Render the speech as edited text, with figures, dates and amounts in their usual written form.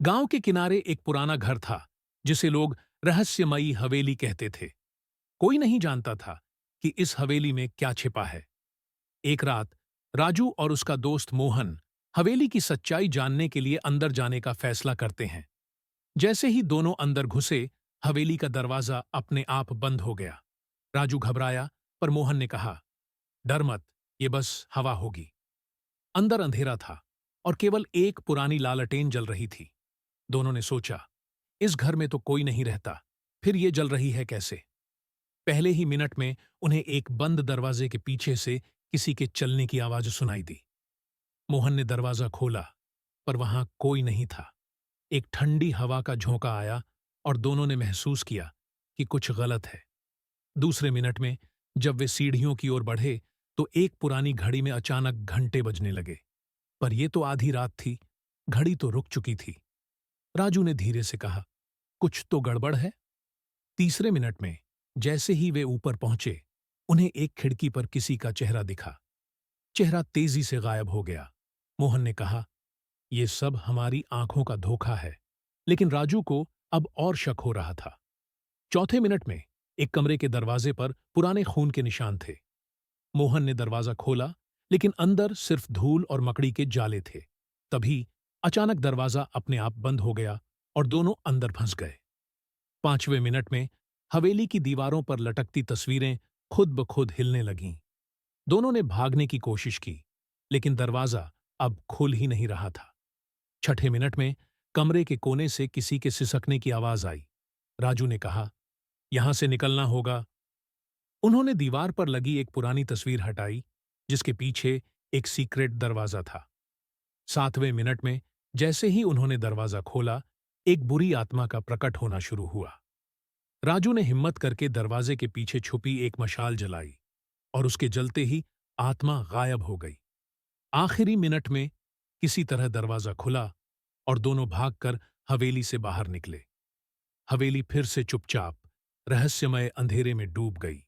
गांव के किनारे एक पुराना घर था जिसे लोग रहस्यमयी हवेली कहते थे। कोई नहीं जानता था कि इस हवेली में क्या छिपा है। एक रात राजू और उसका दोस्त मोहन हवेली की सच्चाई जानने के लिए अंदर जाने का फैसला करते हैं। जैसे ही दोनों अंदर घुसे, हवेली का दरवाजा अपने आप बंद हो गया। राजू घबराया, पर मोहन ने कहा, डर मत, ये बस हवा होगी। अंदर अंधेरा था और केवल एक पुरानी लालटेन जल रही थी। दोनों ने सोचा, इस घर में तो कोई नहीं रहता, फिर ये जल रही है कैसे? पहले ही मिनट में उन्हें एक बंद दरवाजे के पीछे से किसी के चलने की आवाज सुनाई दी। मोहन ने दरवाजा खोला, पर वहां कोई नहीं था। एक ठंडी हवा का झोंका आया और दोनों ने महसूस किया कि कुछ गलत है। दूसरे मिनट में जब वे सीढ़ियों की ओर बढ़े, तो एक पुरानी घड़ी में अचानक घंटे बजने लगे। पर यह तो आधी रात थी, घड़ी तो रुक चुकी थी। राजू ने धीरे से कहा, कुछ तो गड़बड़ है। तीसरे मिनट में जैसे ही वे ऊपर पहुंचे, उन्हें एक खिड़की पर किसी का चेहरा दिखा। चेहरा तेजी से गायब हो गया। मोहन ने कहा, यह सब हमारी आंखों का धोखा है। लेकिन राजू को अब और शक हो रहा था। चौथे मिनट में एक कमरे के दरवाजे पर पुराने खून के निशान थे। मोहन ने दरवाजा खोला, लेकिन अंदर सिर्फ धूल और मकड़ी के जाले थे। तभी अचानक दरवाजा अपने आप बंद हो गया और दोनों अंदर फंस गए। पांचवें मिनट में हवेली की दीवारों पर लटकती तस्वीरें खुद ब खुद हिलने लगीं। दोनों ने भागने की कोशिश की, लेकिन दरवाजा अब खुल ही नहीं रहा था। छठे मिनट में कमरे के कोने से किसी के सिसकने की आवाज आई। राजू ने कहा, यहां से निकलना होगा। उन्होंने दीवार पर लगी एक पुरानी तस्वीर हटाई, जिसके पीछे एक सीक्रेट दरवाजा था। सातवें मिनट में जैसे ही उन्होंने दरवाजा खोला, एक बुरी आत्मा का प्रकट होना शुरू हुआ। राजू ने हिम्मत करके दरवाजे के पीछे छुपी एक मशाल जलाई और उसके जलते ही आत्मा गायब हो गई। आखिरी मिनट में किसी तरह दरवाजा खुला और दोनों भागकर हवेली से बाहर निकले। हवेली फिर से चुपचाप रहस्यमय अंधेरे में डूब गई।